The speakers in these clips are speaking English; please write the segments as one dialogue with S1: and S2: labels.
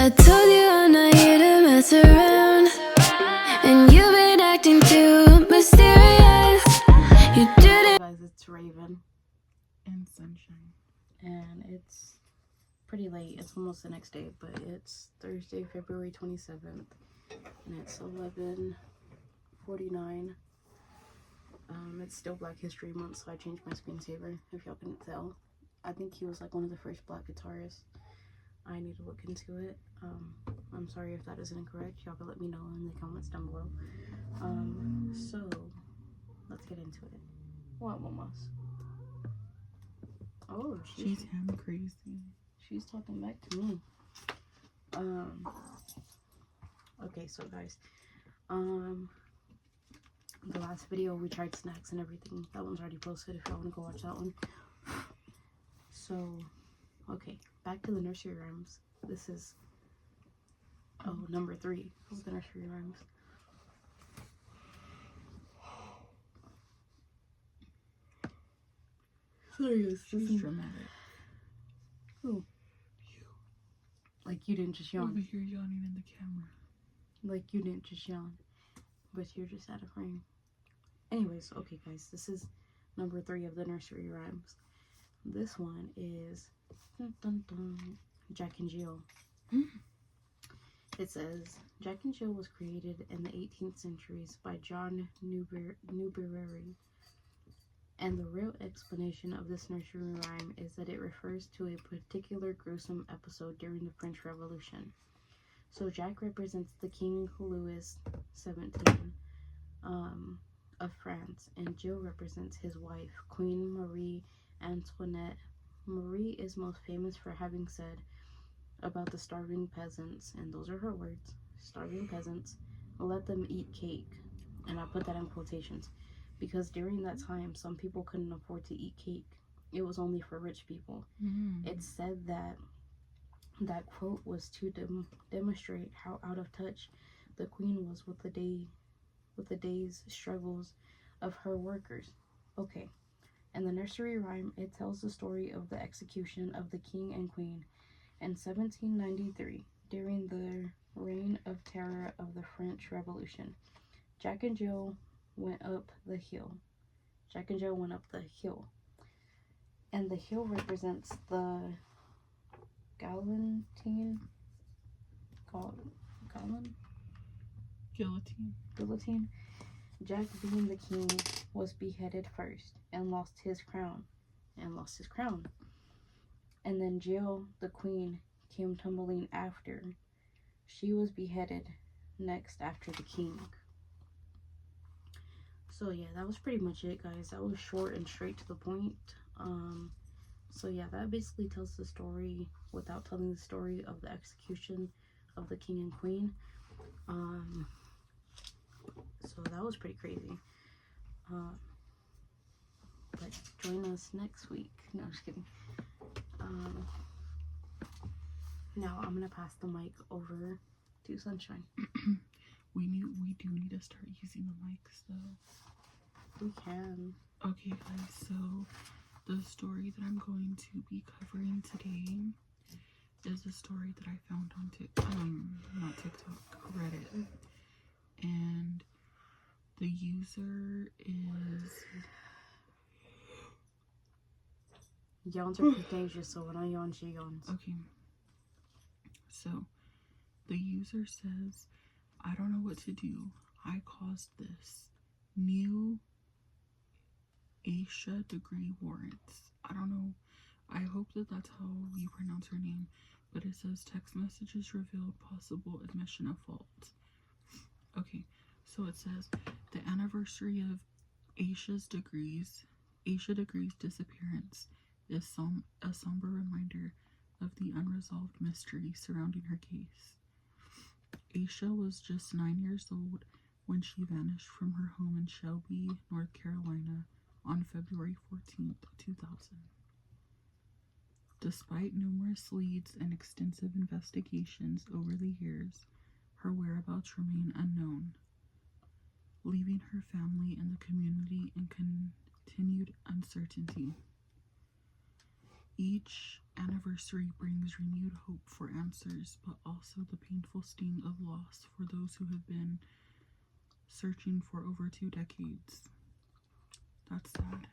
S1: I told you I'm not here to mess around, and you've been acting too mysterious. You didn't.
S2: Guys, it's Raven
S3: and Sunshine.
S2: and it's pretty late. It's almost the next day, but it's Thursday, February 27th, and it's 11:49. It's still Black History Month, so I changed my screensaver, if y'all couldn't tell. I think he was like one of the first Black guitarists. I need to look into it. I'm sorry if that is incorrect. Y'all can let me know in the comments down below. So let's get into it. What, Mamas? Oh,
S3: She's him crazy.
S2: she's talking back to me. Okay, so guys, the last video we tried snacks and everything. That one's already posted if y'all want to go watch that one. So, okay, back to the nursery rhymes. This is number 3 of the nursery rhymes. Serious, this
S3: She's
S2: is
S3: dramatic.
S2: Who?
S3: You.
S2: Like you didn't just yawn.
S3: Over here yawning in the camera.
S2: Like you didn't just yawn, but you're just out of frame. Anyways, okay guys, this is number 3 of the nursery rhymes. This one is dun, dun, dun, Jack and Jill. It says, Jack and Jill was created in the 18th centuries by John Newbery. And the real explanation of this nursery rhyme is that it refers to a particular gruesome episode during the French Revolution. So Jack represents the King Louis XVII of France, and Jill represents his wife, Queen Marie Antoinette. Marie is most famous for having said about the starving peasants, and those are her words, starving peasants, let them eat cake. And I put that in quotations because during that time, some people couldn't afford to eat cake. It was only for rich people. It's said that that quote was to demonstrate how out of touch the queen was with the day's struggles of her workers. Okay, and the nursery rhyme, it tells the story of the execution of the king and queen in 1793 during the reign of terror of the French Revolution. Jack and Jill went up the hill. Jack and Jill went up the hill. And the hill represents the guillotine. Jack, being the king, was beheaded first and lost his crown. And then Jill, the queen, came tumbling after. She was beheaded next after the king. So yeah, that was pretty much it, guys. That was short and straight to the point. So yeah, that basically tells the story without telling the story of the execution of the king and queen. So that was pretty crazy. But join us next week. No, I'm just kidding. Now I'm gonna pass the mic over to Sunshine.
S3: We do need to start using the mics though.
S2: We can.
S3: Okay guys, so the story that I'm going to be covering today is a story that I found on Reddit. And the user is...
S2: Yawns are contagious, so when I yawn, she yawns.
S3: Okay. So, the user says, I don't know what to do. I caused this. New Asha degree warrants. I don't know. I hope that that's how you pronounce her name. But it says text messages revealed possible admission of fault. Okay. So it says the anniversary of Asha Degree's disappearance is a somber reminder of the unresolved mystery surrounding her case. Asha was just 9 years old when she vanished from her home in Shelby, North Carolina on February 14th, 2000. Despite numerous leads and extensive investigations over the years, her whereabouts remain unknown, leaving her family and the community in continued uncertainty. Each anniversary brings renewed hope for answers, but also the painful sting of loss for those who have been searching for over 2 decades. That's sad.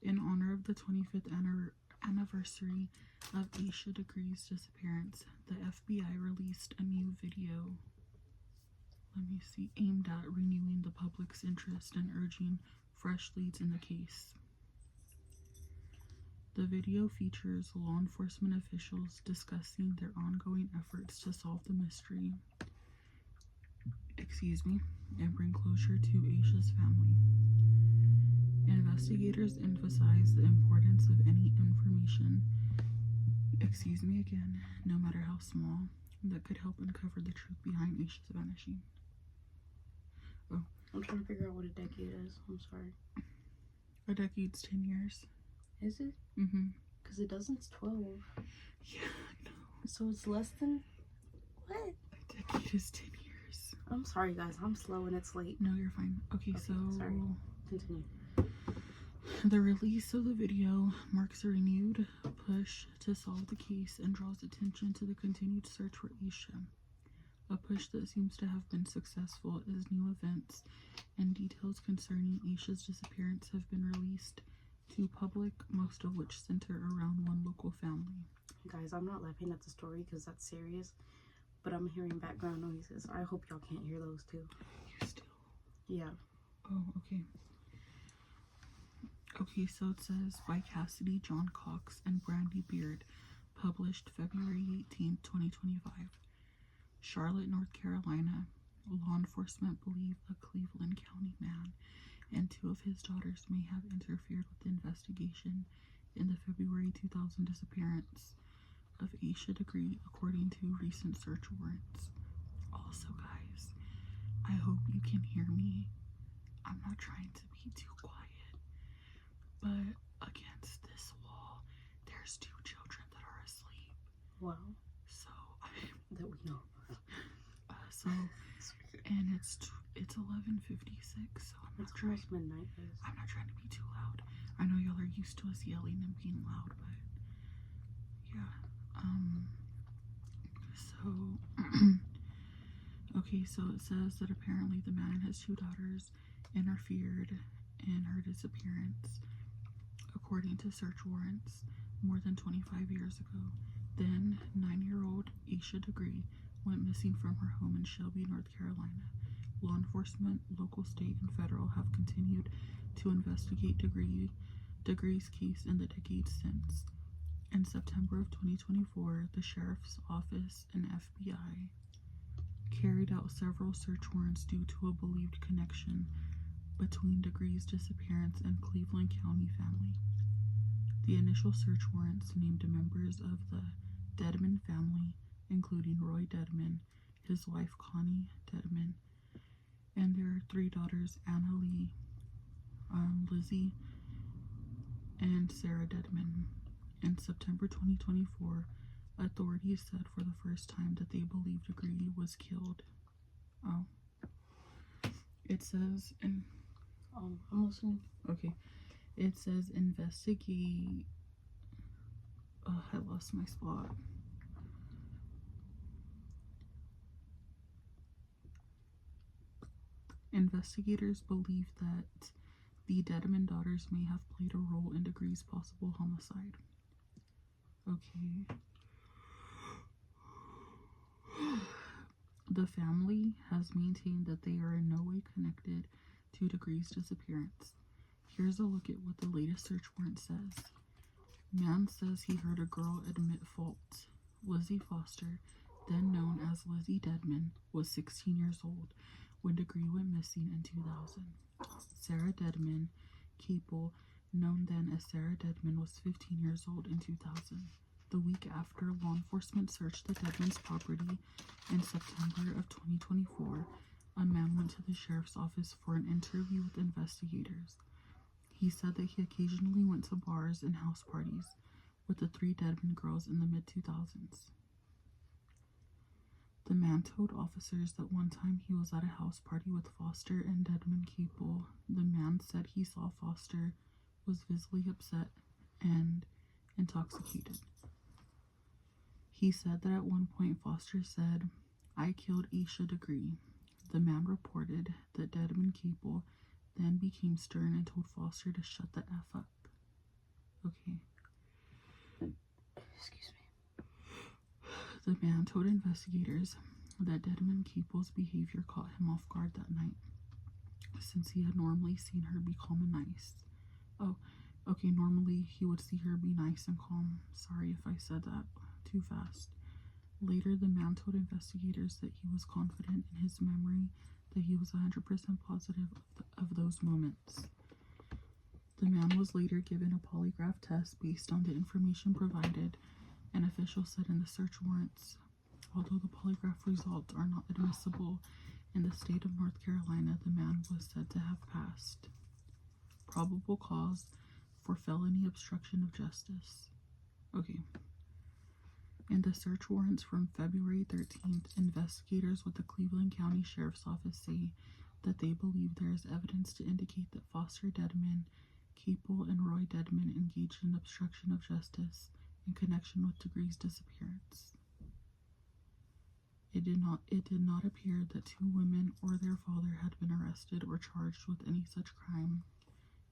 S3: In honor of the 25th anniversary of Asha Degree's disappearance, the FBI released a new video, aimed at renewing the public's interest and urging fresh leads in the case. The video features law enforcement officials discussing their ongoing efforts to solve the mystery, and bring closure to Asha's family. Investigators emphasize the importance of any information, no matter how small, that could help uncover the truth behind Asha's vanishing. Oh.
S2: I'm trying to figure out what a decade is. I'm sorry.
S3: A decade's 10 years.
S2: Is it?
S3: Mm-hmm.
S2: Because it doesn't 12.
S3: Yeah, I know.
S2: So it's less than... What?
S3: A decade is 10 years.
S2: I'm sorry, guys. I'm slow and it's late.
S3: No, you're fine. Okay, so...
S2: Sorry. Continue.
S3: The release of the video marks a renewed push to solve the case and draws attention to the continued search for Asha. A push that seems to have been successful as new events and details concerning Asha's disappearance have been released to public, most of which center around one local family.
S2: Guys, I'm not laughing at the story because that's serious, but I'm hearing background noises. I hope y'all can't hear those too.
S3: You still?
S2: Yeah.
S3: Oh, okay. Okay, so it says by Cassidy John Cox and Brandy Beard, published February 18, 2025. Charlotte, North Carolina. Law enforcement believe a Cleveland County man and 2 of his daughters may have interfered with the investigation in the February 2000 disappearance of Asha Degree, according to recent search warrants. Also, guys, I hope you can hear me. I'm not trying to be too quiet, but against this wall, there's 2 children that are asleep.
S2: Wow.
S3: So,
S2: that we know.
S3: And it's 11:56, so
S2: it's almost midnight, guys.
S3: I'm not trying to be too loud. I know y'all are used to us yelling and being loud, but yeah. Okay, so it says that apparently the man and his 2 daughters interfered in her disappearance, according to search warrants, more than 25 years ago. Then, 9-year-old Asha Degree went missing from her home in Shelby, North Carolina. Law enforcement, local, state, and federal have continued to investigate Degree's case in the decades since. In September of 2024, the Sheriff's Office and FBI carried out several search warrants due to a believed connection between Degree's disappearance and Cleveland County family. The initial search warrants named members of the Dedman family, including Roy Dedman, his wife Connie Dedman, and their 3 daughters Anna Lee, Lizzie, and Sarah Dedman. In September 2024, authorities said for the first time that they believed Degree was killed. Oh. It says
S2: I'm listening.
S3: Okay. It says investigate. Oh, I lost my spot. Investigators believe that the Dedman daughters may have played a role in Degree's possible homicide. Okay. The family has maintained that they are in no way connected to Degree's disappearance. Here's a look at what the latest search warrant says. Man says he heard a girl admit fault. Lizzie Foster, then known as Lizzie Dedman, was 16 years old when Degree went missing in 2000. Sarah Dedman Capel, known then as Sarah Dedman, was 15 years old in 2000. The week after law enforcement searched the Dedman's property in September of 2024, a man went to the sheriff's office for an interview with investigators. He said that he occasionally went to bars and house parties with the 3 Dedman girls in the mid-2000s. The man told officers that one time he was at a house party with Foster and Dedman Capel. The man said he saw Foster was visibly upset and intoxicated. He said that at one point Foster said, "I killed Asha Degree." The man reported that Dedmon Capel then became stern and told Foster to shut the F up. Okay.
S2: Excuse me.
S3: The man told investigators that Dedmon Capel's behavior caught him off guard that night, since he had normally seen her be calm and nice. Oh, okay, normally he would see her be nice and calm. Sorry if I said that too fast. Later, the man told investigators that he was confident in his memory, that he was 100% positive of those moments. The man was later given a polygraph test based on the information provided, and officials said in the search warrants, although the polygraph results are not admissible in the state of North Carolina, the man was said to have passed probable cause for felony obstruction of justice. Okay. In the search warrants from February 13th, investigators with the Cleveland County Sheriff's Office say that they believe there is evidence to indicate that Foster Dedmon Capel and Roy Dedmon engaged in obstruction of justice in connection with Degree's disappearance. It did not appear that two women or their father had been arrested or charged with any such crime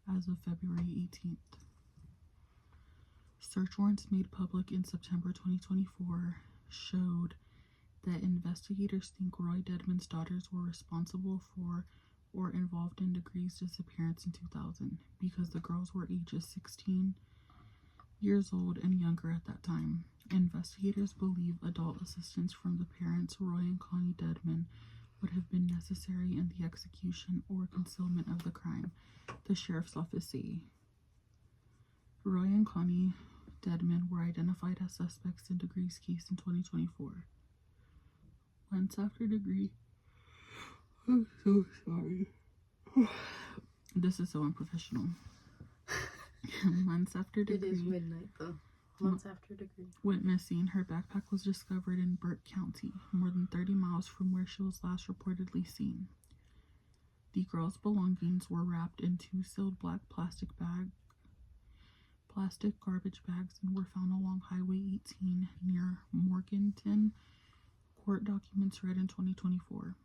S3: as of February 18th. Search warrants made public in September 2024 showed that investigators think Roy Dedmon's daughters were responsible for or involved in Degree's disappearance in 2000 because the girls were ages 16 years old and younger at that time. Investigators believe adult assistance from the parents, Roy and Connie Dedmon, would have been necessary in the execution or concealment of the crime, the sheriff's office say. Roy and Connie Dedmon were identified as suspects in Degree's case in 2024. Months after Degree... I'm so sorry. This is so unprofessional. Months after Degree...
S2: It is midnight, though. Months after Degree
S3: went missing, her backpack was discovered in Burke County, more than 30 miles from where she was last reportedly seen. The girl's belongings were wrapped in two sealed black plastic garbage bags and were found along Highway 18 near Morganton. Court documents read in 2024.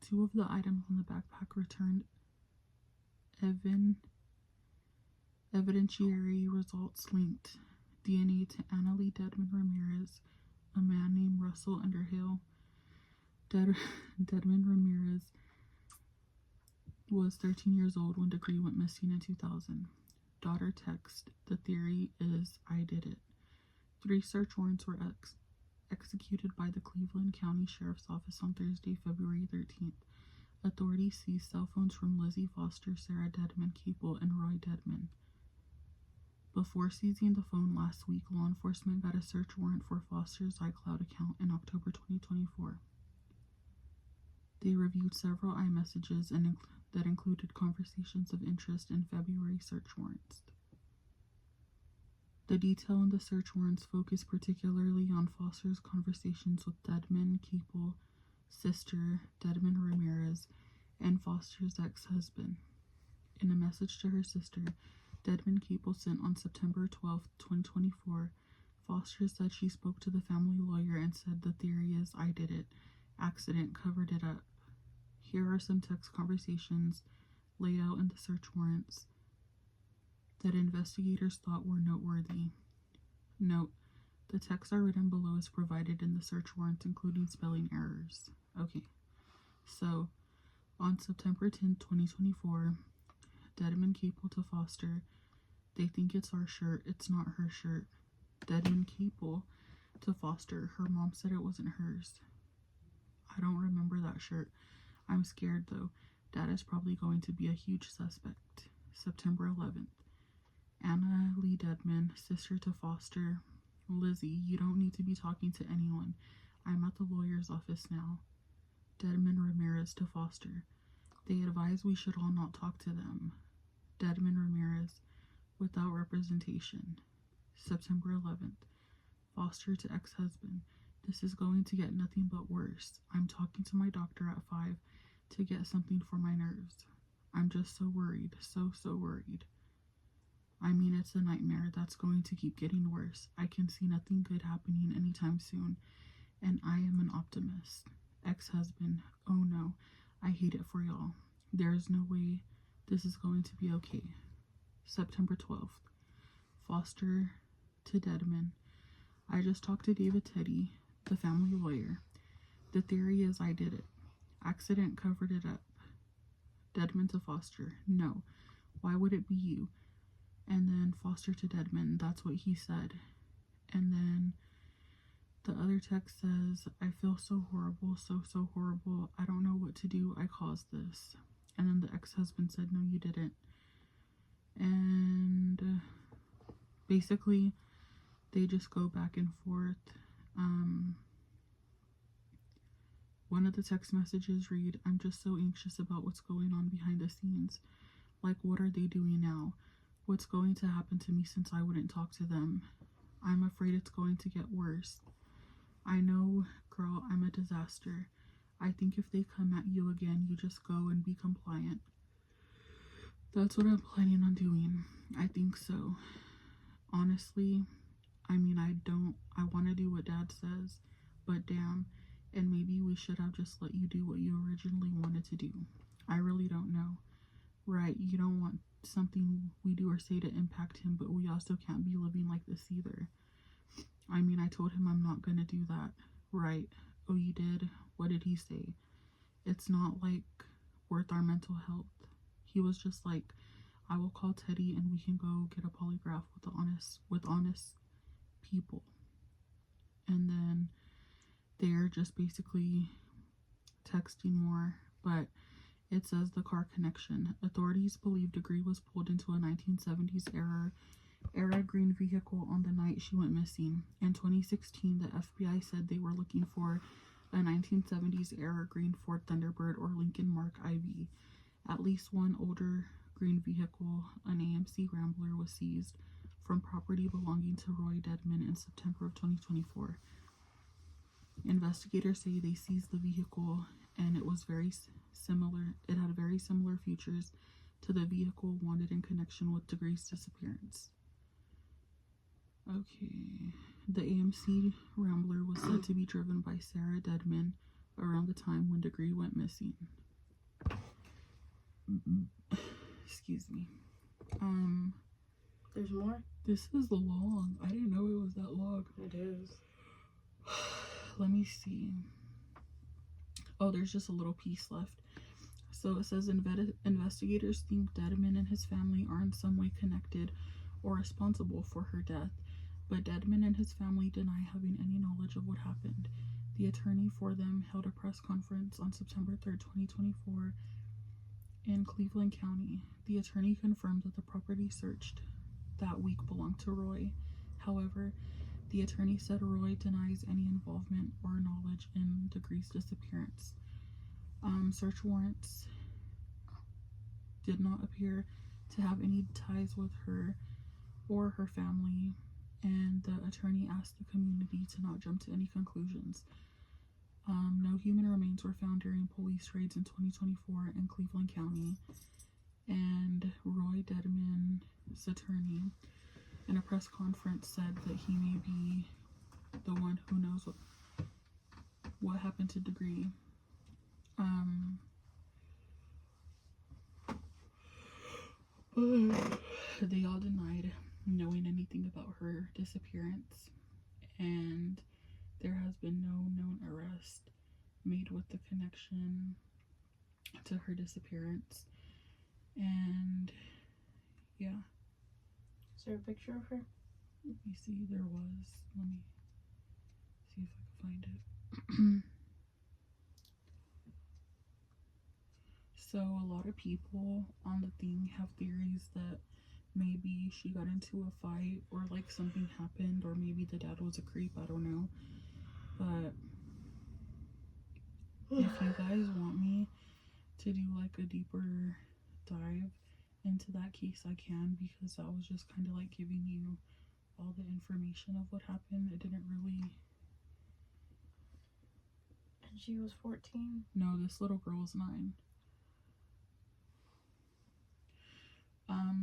S3: Two of the items in the backpack returned evidentiary results linked DNA to Annalie Dedmon Ramirez, a man named Russell Underhill. Dedmon Ramirez was 13 years old when Degree went missing in 2000. Daughter text, "The theory is I did it." 3 search warrants were executed by the Cleveland County Sheriff's Office on Thursday, February 13th. Authorities seized cell phones from Lizzie Foster, Sarah Dedmon Capel, and Roy Dedmon. Before seizing the phone last week, law enforcement got a search warrant for Foster's iCloud account in October 2024. They reviewed several iMessages that included conversations of interest in February search warrants. The detail in the search warrants focused particularly on Foster's conversations with Dedmon Capel, sister Dedmon Ramirez, and Foster's ex-husband. In a message to her sister, Dedmon Capel sent on September 12, 2024, Foster said she spoke to the family lawyer and said the theory is I did it. Accident, covered it up. Here are some text conversations laid out in the search warrants that investigators thought were noteworthy. Note, the texts are written below as provided in the search warrants, including spelling errors. Okay, so on September 10, 2024, Dedmon Capel to Foster, "They think it's our shirt, it's not her shirt." Dedmon Capel to Foster, "Her mom said it wasn't hers. I don't remember that shirt. I'm scared though. Dad is probably going to be a huge suspect." September 11th. Annalie Dedmon, sister to Foster, "Lizzie, you don't need to be talking to anyone. I'm at the lawyer's office now." Dedmon Ramirez to Foster, "They advise we should all not talk to them." Dedmon Ramirez, "Without representation." September 11th. Foster to ex-husband, "This is going to get nothing but worse. I'm talking to my doctor at 5 to get something for my nerves. I'm just so worried, so worried." I mean, it's a nightmare that's going to keep getting worse. I can see nothing good happening anytime soon, and I am an optimist. Ex-husband, oh no, I hate it for y'all. There's no way this is going to be okay. September 12th. Foster to Dedman. I just talked to David Teddy, the family lawyer. The theory is I did it. Accident covered it up. Dedman to Foster. No. Why would it be you? And then Foster to Dedman. That's what he said. And then the other text says, I feel so horrible, so horrible. I don't know what to do. I caused this. And then the ex-husband said, no, you didn't. And basically, they just go back and forth. One of the text messages read, I'm just so anxious about what's going on behind the scenes. Like, what are they doing now? What's going to happen to me since I wouldn't talk to them? I'm afraid it's going to get worse. I know, girl, I'm a disaster. I think if they come at you again, you just go and be compliant. That's what I'm planning on doing. I think so. Honestly, I mean, I want to do what Dad says, but damn, and maybe we should have just let you do what you originally wanted to do. I really don't know. Right, you don't want something we do or say to impact him, but we also can't be living like this either. I mean, I told him I'm not gonna do that. Right. Oh, you did? What did he say? It's not, like, worth our mental health. He was just like, I will call Teddy and we can go get a polygraph with honest people. And then they're just basically texting more, but it says the car connection. Authorities believe Degree was pulled into a 1970s era green vehicle on the night she went missing. In 2016, the FBI said they were looking for a 1970s era green Ford Thunderbird or Lincoln Mark IV. At least one older green vehicle, an AMC Rambler, was seized from property belonging to Roy Dedman in September of 2024. Investigators say they seized the vehicle and it was very similar. It had very similar features to the vehicle wanted in connection with Degree's disappearance. Okay. The AMC Rambler was said to be driven by Sarah Dedman around the time when Degree went missing. Excuse me.
S2: There's more?
S3: This is long. I didn't know it was that long.
S2: It is.
S3: Let me see. Oh, there's just a little piece left. So it says investigators think Dedman and his family are in some way connected or responsible for her death, but Dedman and his family deny having any knowledge of what happened. The attorney for them held a press conference on September 3rd, 2024 in Cleveland County. The attorney confirmed that the property searched that week belonged to Roy. However, the attorney said Roy denies any involvement or knowledge in Degree's disappearance. Search warrants did not appear to have any ties with her or her family, and the attorney asked the community to not jump to any conclusions. No human remains were found during police raids in 2024 in Cleveland County, and Roy Dedman's attorney in a press conference said that he may be the one who knows what happened to Degree. They all denied knowing anything about her disappearance, and there has been no known arrest made with the connection to her disappearance. And yeah.
S2: Is there a picture of her?
S3: Let me see, there was. Let me see if I can find it. So a lot of people on the thing have theories that maybe she got into a fight or like something happened, or maybe the dad was a creep, I don't know. But if you guys want me to do like a deeper dive into that case, I can, because that was just kind of like giving you all the information of what happened. It didn't really...
S2: And she was 14?
S3: No, this little girl was 9.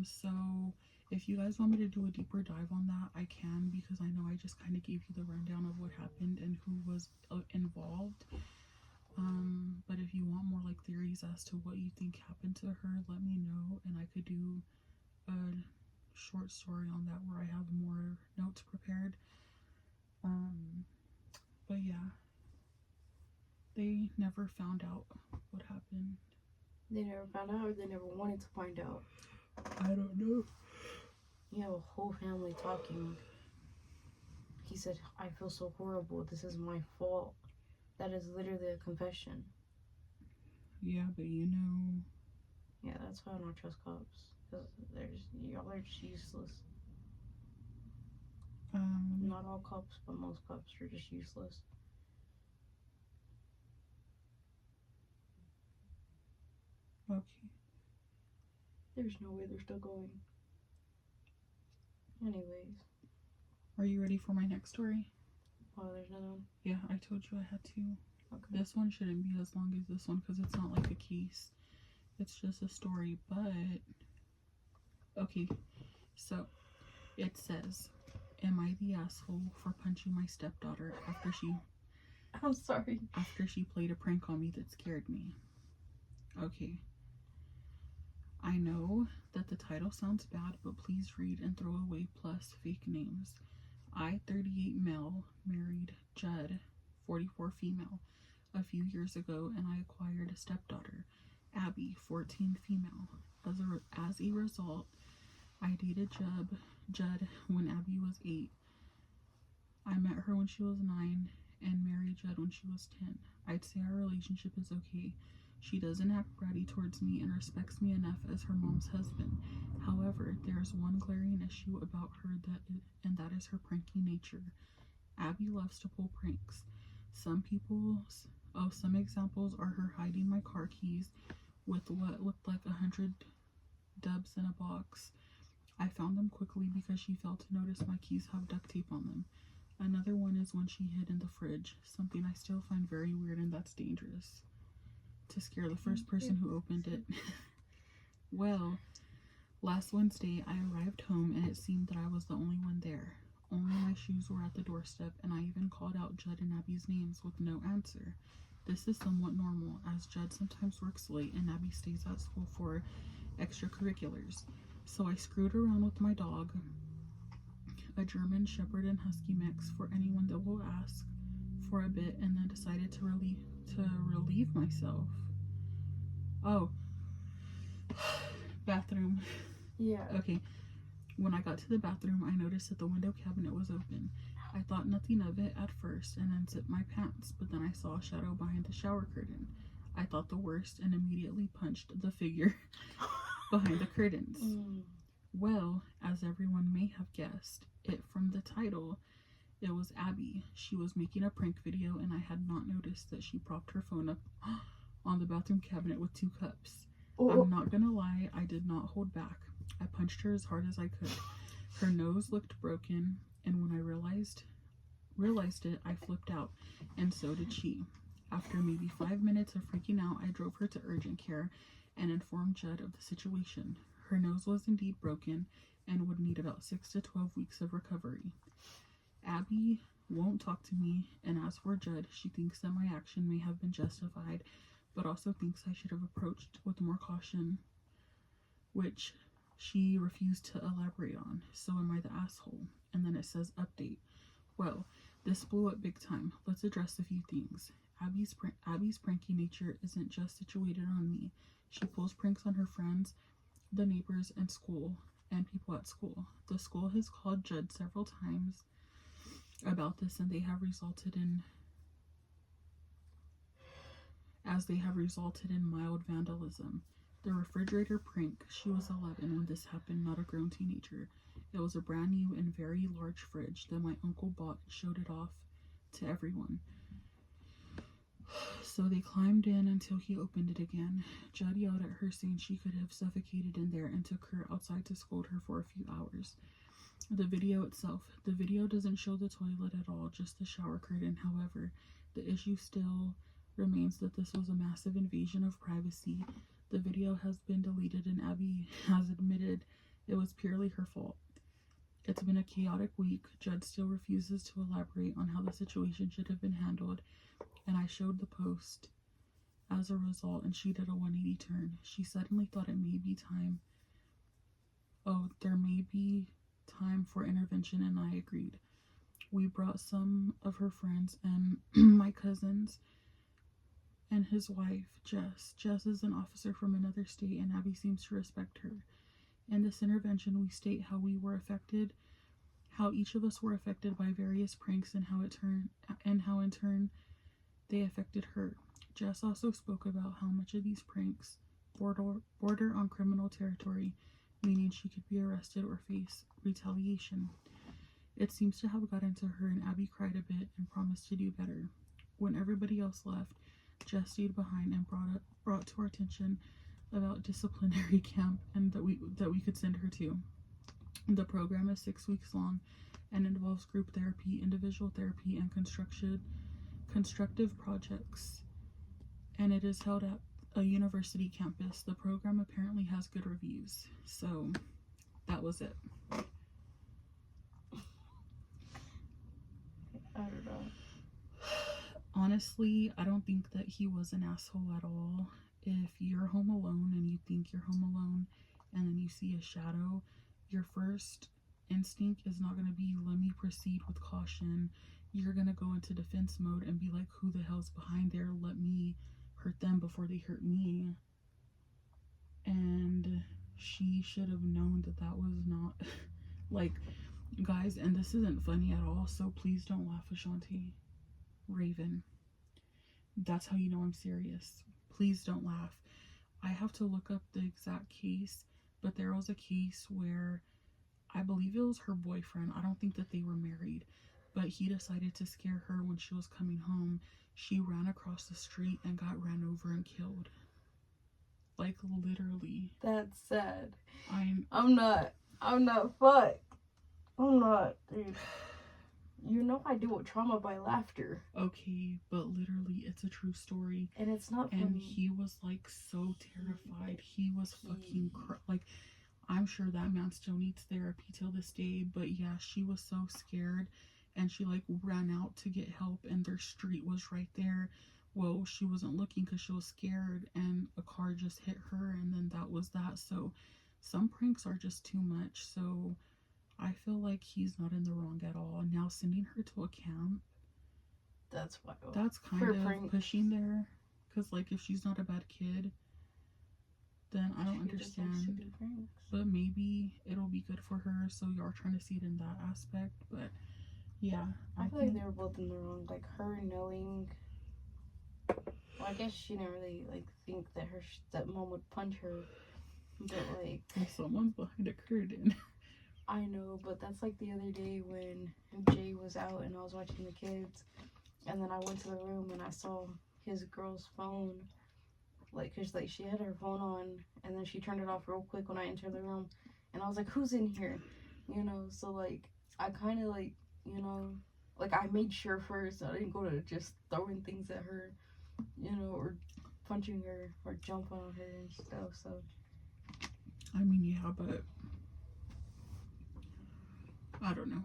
S3: So If you guys want me to do a deeper dive on that, I can, because I know I just kind of gave you the rundown of what happened and who was involved. But if you want more like theories as to what you think happened to her, let me know, and I could do a short story on that where I have more notes prepared. But yeah, they never found out what happened.
S2: They never found out, or they never wanted to find out.
S3: I don't know.
S2: You have a whole family talking. He said, I feel so horrible. This is my fault. That is literally a confession.
S3: Yeah, but you know.
S2: Yeah, that's why I don't trust cops. Because y'all are just useless. Not all cops, but most cops are just useless.
S3: Okay.
S2: There's no way they're still going. Anyways.
S3: Are you ready for my next story?
S2: Oh, there's another one?
S3: Yeah, I told you I had to.
S2: Okay.
S3: This one shouldn't be as long as this one because it's not like a case. It's just a story, but... Okay, so it says, am I the asshole for punching my stepdaughter after she...
S2: I'm sorry.
S3: After she played a prank on me that scared me? Okay. I know that the title sounds bad, but please read and throw away plus fake names. I, 38 male, married Judd, 44 female, a few years ago, and I acquired a stepdaughter, Abby, 14 female. As a result, I dated Judd when Abby was 8. I met her when she was 9 and married Judd when she was 10. I'd say our relationship is okay. She doesn't act bratty towards me and respects me enough as her mom's husband. However, there's one glaring issue about her, and that is her pranky nature. Abby loves to pull pranks. Some examples are her hiding my car keys with what looked like 100 dubs in a box. I found them quickly because she failed to notice my keys have duct tape on them. Another one is when she hid in the fridge, something I still find very weird, and that's dangerous. To scare the first person who opened it. Well, last Wednesday I arrived home and it seemed that I was the only one there. Only my shoes were at the doorstep, and I even called out Judd and Abby's names with no answer. This is somewhat normal, as Judd sometimes works late and Abby stays at school for extracurriculars. So I screwed around with my dog, a German Shepherd and Husky mix for anyone that will ask, for a bit, and then decided to relieve myself. Oh, bathroom.
S2: Yeah.
S3: Okay. When I got to the bathroom, I noticed that the window cabinet was open. I thought nothing of it at first and unzipped my pants, but then I saw a shadow behind the shower curtain. I thought the worst and immediately punched the figure behind the curtains. Well, as everyone may have guessed it from the title, it was Abby. She was making a prank video, and I had not noticed that she propped her phone up on the bathroom cabinet with 2 cups. I'm not gonna lie, I did not hold back. I punched her as hard as I could. Her nose looked broken, and when I realized it, I flipped out, and so did she. After maybe 5 minutes of freaking out, I drove her to urgent care and informed Judd of the situation. Her nose was indeed broken and would need about 6 to 12 weeks of recovery. Abby won't talk to me, and as for Judd, she thinks that my action may have been justified, but also thinks I should have approached with more caution, which she refused to elaborate on. So am I the asshole? And then it says update. Well, this blew up big time. Let's address a few things. Abby's pranky nature isn't just situated on me. She pulls pranks on her friends, the neighbors, and school, and people at school. The school has called Judd several times about this, and they have resulted in mild vandalism. The refrigerator prank, she was 11 when this happened, not a grown teenager. It was a brand new and very large fridge that my uncle bought and showed it off to everyone. So they climbed in until he opened it again. Judd yelled at her, saying she could have suffocated in there, and took her outside to scold her for a few hours. The video doesn't show the toilet at all, just the shower curtain. However, the issue still remains that this was a massive invasion of privacy. The video has been deleted, and Abby has admitted It was purely her fault. It's been a chaotic week. Judd still refuses to elaborate on how the situation should have been handled, and I showed the post as a result, and she did a 180 turn. She suddenly thought it may be time. Oh, there may be time for intervention, and I agreed. We brought some of her friends and my cousins and his wife, Jess. Jess is an officer from another state, and Abby seems to respect her. In this intervention, we state how each of us were affected by various pranks, and how in turn they affected her. Jess also spoke about how much of these pranks border on criminal territory, meaning she could be arrested or face retaliation. It seems to have gotten to her, and Abby cried a bit and promised to do better. When everybody else left, Jess stayed behind and brought to our attention about disciplinary camp and that we could send her to. The program is 6 weeks long and involves group therapy, individual therapy, and constructive projects. And it is held at a university campus. The program apparently has good reviews. So that was it.
S2: I don't know.
S3: Honestly, I don't think that he was an asshole at all. If you're home alone and you think you're home alone and then you see a shadow, your first instinct is not going to be, let me proceed with caution. You're going to go into defense mode and be like, who the hell's behind there? Let me hurt them before they hurt me. And she should have known that that was not like, guys, and this isn't funny at all, so please don't laugh, Ashanti. Raven, that's how you know I'm serious. Please don't laugh. I have to look up the exact case, but there was a case where I believe it was her boyfriend. I don't think that they were married, but he decided to scare her when she was coming home. She ran across the street and got ran over and killed. Like, literally.
S2: That's sad.
S3: I'm
S2: not fucked. I'm not, dude. You know I deal with trauma by laughter.
S3: Okay, but literally, it's a true story.
S2: And it's not funny.
S3: And he was, like, so terrified. He was fucking, like, I'm sure that man still needs therapy till this day. But yeah, she was so scared. And she, like, ran out to get help. And their street was right there. Well, she wasn't looking because she was scared. And a car just hit her. And then that was that. So some pranks are just too much. So I feel like he's not in the wrong at all. Now sending her to a camp,
S2: that's wild.
S3: That's kind of pushing there. Because, like, if she's not a bad kid, then I don't understand. But maybe it'll be good for her. So you are trying to see it in that aspect. But yeah,
S2: I feel like they were both in the wrong. Like, her knowing, well, I guess she didn't really, like, think that her stepmom would punch her. But, like,
S3: well, someone's behind a curtain.
S2: I know, but that's like the other day when Jay was out and I was watching the kids, and then I went to the room and I saw his girl's phone, like, cause like she had her phone on, and then she turned it off real quick when I entered the room, and I was like, who's in here, you know? So like I kind of, like, you know, like, I made sure first. I didn't go to just throwing things at her, you know, or punching her or jumping on her and stuff. So
S3: I mean, yeah, but I don't know.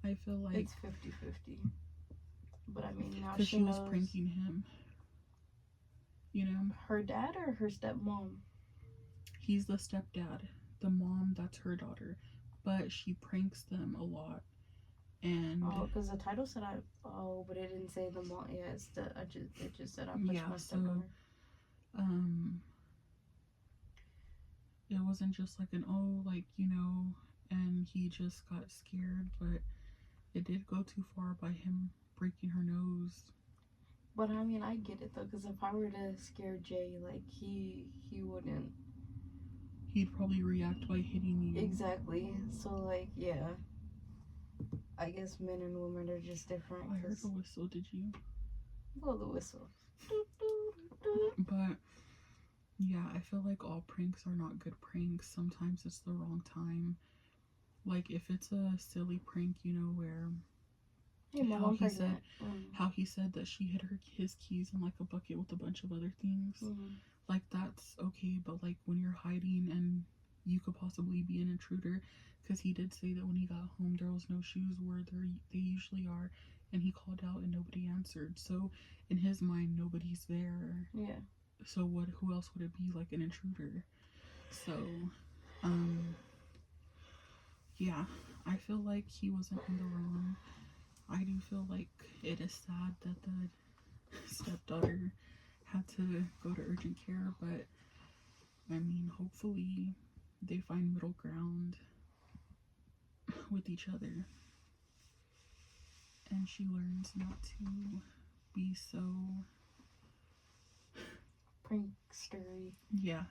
S3: I feel like
S2: it's 50-50. But I mean, now
S3: because
S2: she
S3: was
S2: knows.
S3: pranking him. You know?
S2: Her dad or her stepmom?
S3: He's the stepdad. The mom, that's her daughter. But she pranks them a lot. And
S2: oh, because the title said but it didn't say the mom. Yeah, it just said I punched my stepmother.
S3: It wasn't just like an, like, you know, and he just got scared, but it did go too far by him breaking her nose.
S2: But I mean, I get it though, because if I were to scare Jay, like, he wouldn't.
S3: He'd probably react by hitting you.
S2: Exactly. So, like, yeah. I guess men and women are just different.
S3: I heard the whistle, did you?
S2: Blow the whistle.
S3: But yeah, I feel like all pranks are not good pranks. Sometimes it's the wrong time. Like, if it's a silly prank, you know, where how he said that she hid his keys in, like, a bucket with a bunch of other things. like that's okay, but like when you're hiding and you could possibly be an intruder, because he did say that when he got home there was no shoes where they usually are, and he called out and nobody answered. So in his mind, nobody's there.
S2: Yeah.
S3: So what? Who else would it be? Like an intruder? So, yeah, I feel like he wasn't in the wrong. I do feel like it is sad that the stepdaughter had to go to urgent care, but I mean, hopefully they find middle ground with each other and she learns not to be so
S2: prankstery.
S3: Yeah.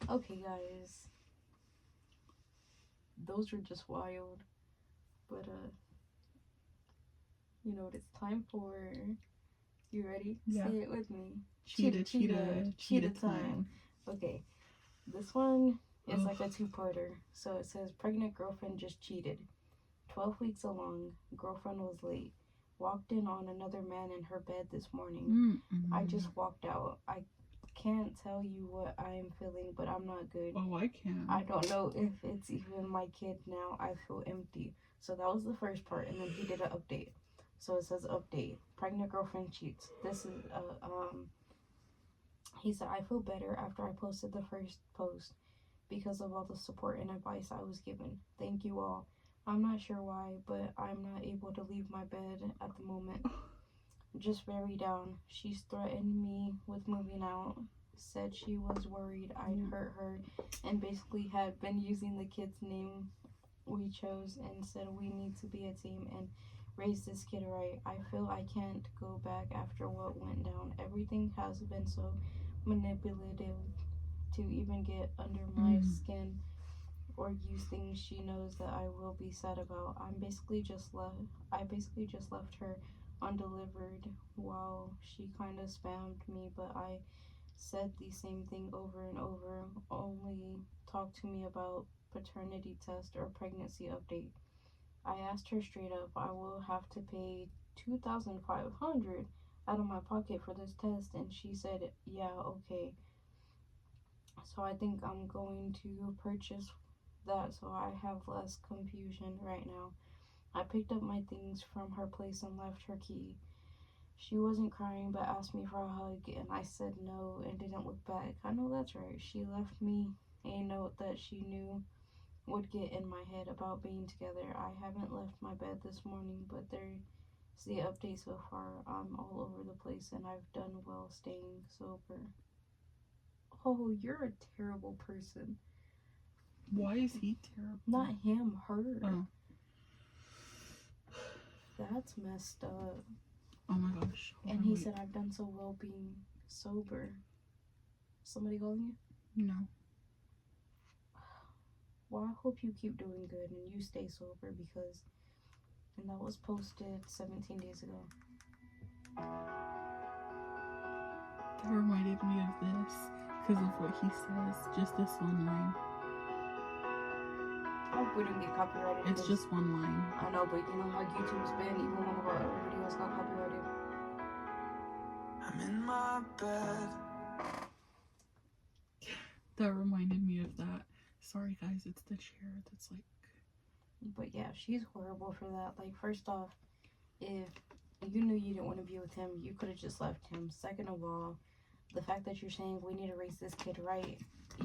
S2: Okay, guys. Those were just wild. But, you know what it's time for? You ready?
S3: Yeah.
S2: Say it with me.
S3: Cheetah time.
S2: Okay. This one is like a two-parter. So it says, pregnant girlfriend just cheated. 12 weeks along, girlfriend was late. Walked in on another man in her bed this morning. I just walked out. I can't tell you what I am feeling, but I'm not good.
S3: Oh, I can.
S2: I don't know if it's even my kid now. I feel empty. So that was the first part, and then he did an update. So it says update. Pregnant girlfriend cheats. This is he said, I feel better after I posted the first post because of all the support and advice I was given. Thank you all. I'm not sure why, but I'm not able to leave my bed at the moment. Just very down. She's threatened me with moving out. Said she was worried I'd hurt her, and basically had been using the kid's name we chose, and said we need to be a team and raise this kid right. I feel I can't go back after what went down. Everything has been so manipulative to even get under my skin or use things she knows that I will be sad about. I basically just left her undelivered while she kind of spammed me, but I said the same thing over and over. Only talk to me about paternity test or pregnancy update. I asked her straight up, I will have to pay $2,500 out of my pocket for this test, and she said, yeah, okay. So I think I'm going to purchase that so I have less confusion right now. I picked up my things from her place and left her key. She wasn't crying but asked me for a hug, and I said no and didn't look back. I know that's right. She left me a note that she knew would get in my head about being together. I haven't left my bed this morning, but there's the update so far. I'm all over the place and I've done well staying sober. Oh, you're a terrible person.
S3: Why is he terrible?
S2: Not him, her.
S3: Oh.
S2: That's messed up.
S3: Oh my gosh.
S2: And he said, I've done so well being sober. Somebody calling you?
S3: No.
S2: Well, I hope you keep doing good and you stay sober because... And that was posted 17 days ago.
S3: That reminded me of this because of what he says. Just this one line.
S2: I hope we don't get copyrighted.
S3: It's just one line.
S2: I know, but you know how YouTube's been. Even one of our other videos got copyrighted.
S4: I'm in my bed.
S3: That reminded me of that. Sorry guys, it's the chair that's like...
S2: But yeah, she's horrible for that. Like, first off, if you knew you didn't want to be with him, you could have just left him. Second of all, the fact that you're saying we need to raise this kid right,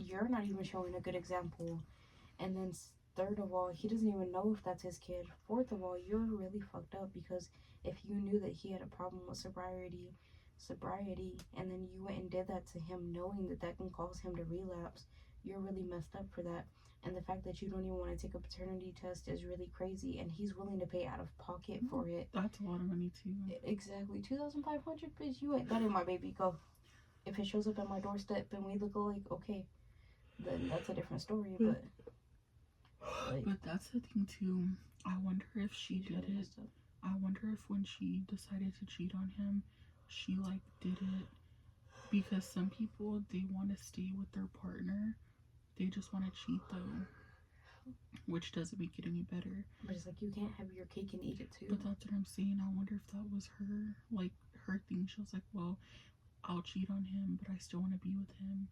S2: you're not even showing a good example. And then third of all, he doesn't even know if that's his kid. Fourth of all, you're really fucked up because if you knew that he had a problem with sobriety, and then you went and did that to him knowing that that can cause him to relapse, you're really messed up for that. And the fact that you don't even want to take a paternity test is really crazy, and he's willing to pay out of pocket for it.
S3: That's a lot of money too.
S2: Exactly. $2,500, bitch. You ain't that ain't my baby. Go. If it shows up at my doorstep and we look alike, okay, then that's a different story. But like,
S3: but that's the thing too. I wonder if she did it. I wonder if when she decided to cheat on him, she like did it because some people, they want to stay with their partner. They just want to cheat though, which doesn't make it any better.
S2: But it's like you can't have your cake and eat it too.
S3: But that's what I'm saying. I wonder if that was her, like her thing. She was like, well, I'll cheat on him, but I still want to be with him.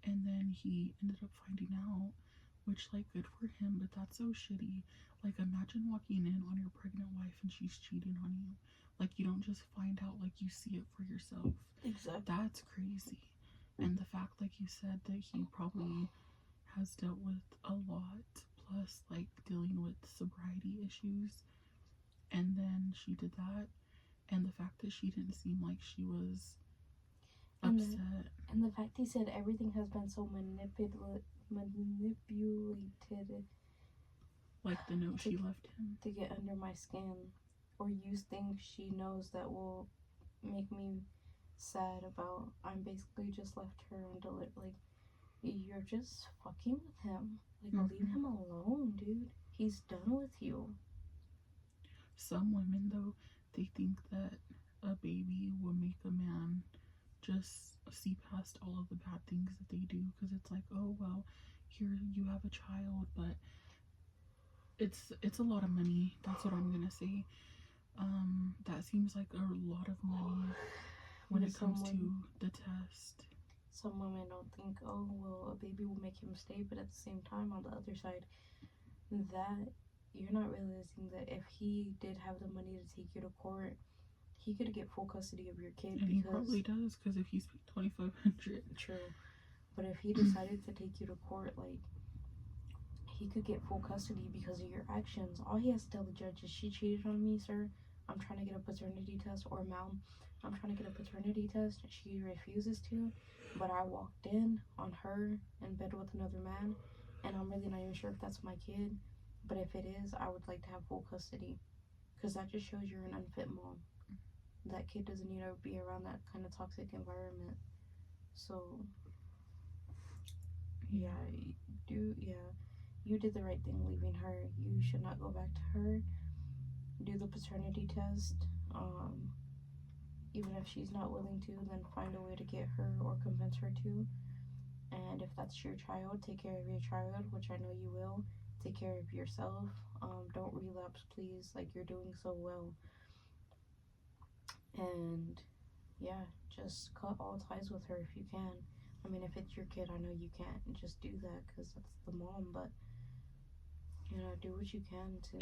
S3: And then he ended up finding out, which, like, good for him, but that's so shitty. Like, imagine walking in on your pregnant wife and she's cheating on you. Like, you don't just find out, like, you see it for yourself.
S2: Exactly.
S3: That's crazy. And the fact, like you said, that he probably has dealt with a lot, plus, like, dealing with sobriety issues, and then she did that, and the fact that she didn't seem like she was upset.
S2: And the fact he said everything has been so manipulated.
S3: Like the note she left him.
S2: To get under my skin or use things she knows that will make me sad about. I'm basically just left her until it, like, you're just fucking with him. Like, leave him alone, dude. He's done with you.
S3: Some women, though, they think that a baby will make a man just see past all of the bad things that they do, because it's like, oh, well, here you have a child, but it's a lot of money. That's what I'm gonna say. That seems like a lot of money when it comes to the test.
S2: Some women don't think, oh, well, a baby will make him stay, but at the same time, on the other side, that you're not realizing that if he did have the money to take you to court, he could get full custody of your kid.
S3: And he probably does, because if he's paid $2,500.
S2: True. But if he decided to take you to court, like, he could get full custody because of your actions. All he has to tell the judge is, she cheated on me, sir. I'm trying to get a paternity test. Or, ma'am, I'm trying to get a paternity test. She refuses to. But I walked in on her in bed with another man. And I'm really not even sure if that's my kid. But if it is, I would like to have full custody. Because that just shows you're an unfit mom. That kid doesn't need to be around that kind of toxic environment. So, you did the right thing leaving her. You should not go back to her. Do the paternity test. Even if she's not willing to, then find a way to get her or convince her to. And if that's your child, take care of your child, which I know you will. Take care of yourself. Don't relapse, please. Like, you're doing so well. And yeah, just cut all ties with her if you can. I mean, if it's your kid, I know you can't just do that because that's the mom, but you know, do what you can to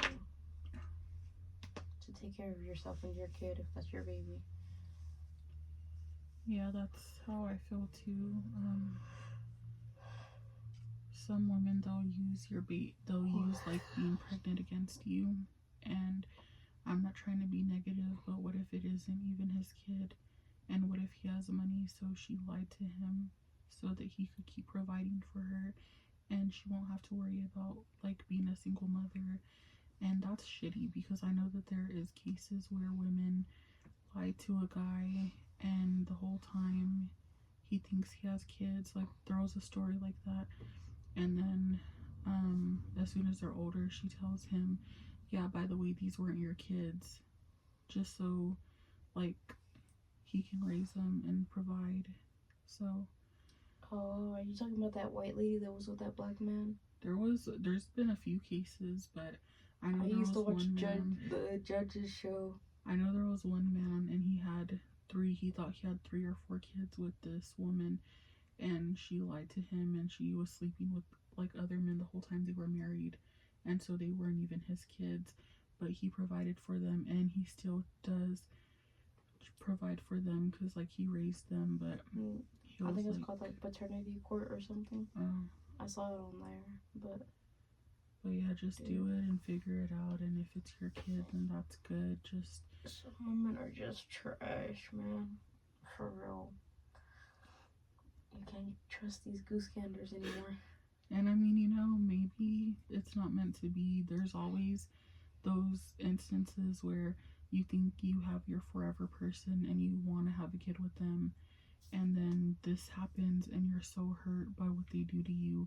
S2: take care of yourself and your kid if that's your baby.
S3: Yeah, that's how I feel too. Some women, they'll use like being pregnant against you, and I'm not trying to be negative, but what if it isn't even his kid? And what if he has money, so she lied to him so that he could keep providing for her, and she won't have to worry about, like, being a single mother. And that's shitty, because I know that there is cases where women lie to a guy, and the whole time he thinks he has kids. Like, there was a story like that, and then as soon as they're older, she tells him, yeah, by the way, these weren't your kids, just so, like, he can raise them and provide. So,
S2: oh, are you talking about that white lady that was with that black man?
S3: There's been a few cases, but I know
S2: I used to watch the judge's show.
S3: I know there was one man, and he thought he had 3 or 4 kids with this woman, and she lied to him, and she was sleeping with, like, other men the whole time they were married, and so they weren't even his kids, but he provided for them, and he still does provide for them, because, like, he raised them, but
S2: I think it's called, like, paternity court or something. I saw it on there,
S3: but yeah, just do it and figure it out, and if it's your kid, then that's good. Just,
S2: some women are just trash, man, for real. You can't trust these goose ganders anymore.
S3: And I mean, you know, maybe it's not meant to be. There's always those instances where you think you have your forever person and you want to have a kid with them, and then this happens and you're so hurt by what they do to you,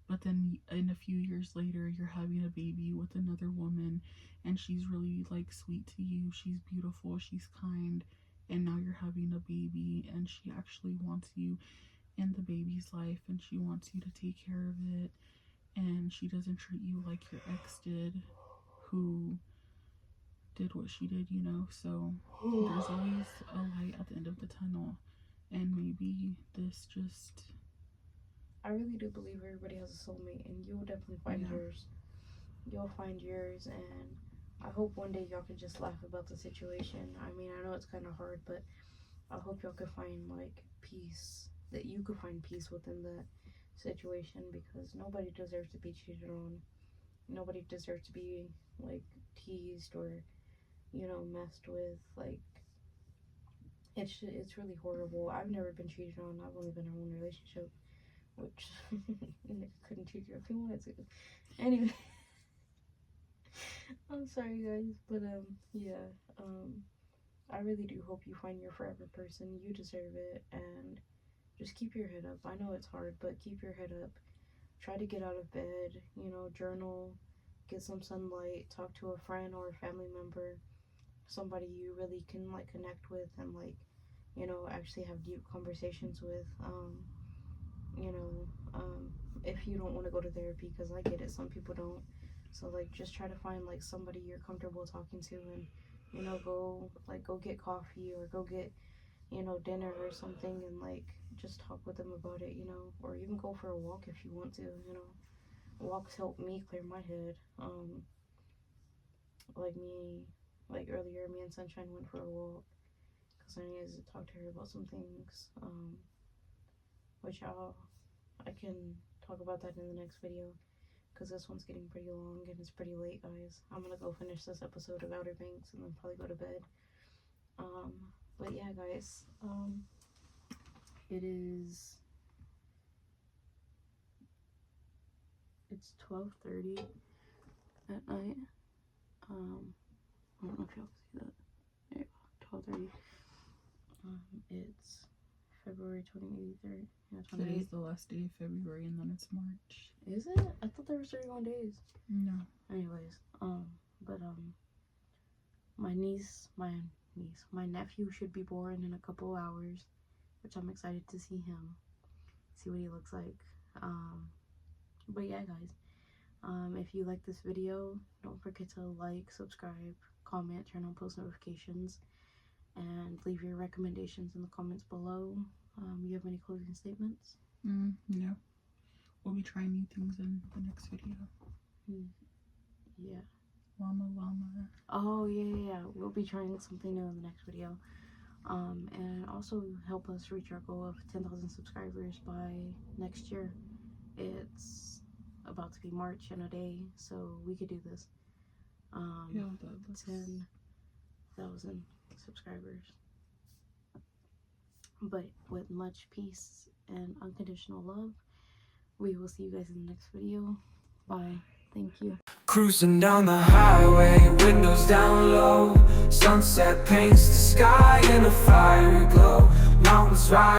S3: but then in a few years later you're having a baby with another woman, and she's really, like, sweet to you, she's beautiful, she's kind, and now you're having a baby, and she actually wants you in the baby's life, and she wants you to take care of it, and she doesn't treat you like your ex did, who did what she did, you know. So there's always a light at the end of the tunnel, and maybe this just...
S2: I really do believe everybody has a soulmate, and you'll definitely find
S3: Yeah.
S2: yours. You'll find yours, and I hope one day y'all can just laugh about the situation. I mean, I know it's kind of hard, but I hope y'all could find, like, peace. That you could find peace within that situation, because nobody deserves to be cheated on. Nobody deserves to be, like, teased or, you know, messed with. Like, it's really horrible. I've never been cheated on. I've only been in one relationship, which couldn't cheat you a few minutes ago. Anyway, I'm sorry guys, but yeah, I really do hope you find your forever person. You deserve it, and just keep your head up. I know it's hard, but keep your head up. Try to get out of bed, you know, journal, get some sunlight, talk to a friend or a family member, somebody you really can, like, connect with and, like, you know, actually have deep conversations with. You know, if you don't want to go to therapy, because I get it, some people don't. So, like, just try to find, like, somebody you're comfortable talking to, and, you know, go get coffee or go get, you know, dinner or something, and, like, just talk with them about it, you know, or even go for a walk if you want to, you know. Walks help me clear my head. Like earlier, me and Sunshine went for a walk because I needed to talk to her about some things, which I can talk about that in the next video, because this one's getting pretty long and it's pretty late, guys. I'm gonna go finish this episode of Outer Banks and then probably go to bed. But yeah, guys, it's 12:30 at night. I don't know if y'all can see that. There you go, 12:30. It's February 23rd. Yeah,
S3: Today's the last day of February, and then it's March.
S2: Is it? I thought there was 31 days.
S3: No.
S2: Anyways, my nephew should be born in a couple hours, which I'm excited to see him, see what he looks like. But yeah, guys, if you like this video, don't forget to like, subscribe, comment, turn on post notifications, and leave your recommendations in the comments below. You have any closing statements?
S3: No. We'll be trying new things in the next video.
S2: Yeah.
S3: Llama.
S2: Oh, yeah. We'll be trying something new in the next video. And also help us reach our goal of 10,000 subscribers by next year. It's about to be March in a day, so we could do this. 10,000 subscribers. But with much peace and unconditional love, we will see you guys in the next video. Bye. Thank you.
S4: Cruising down the highway, windows down low. Sunset paints the sky in a fiery glow. Mountains rise.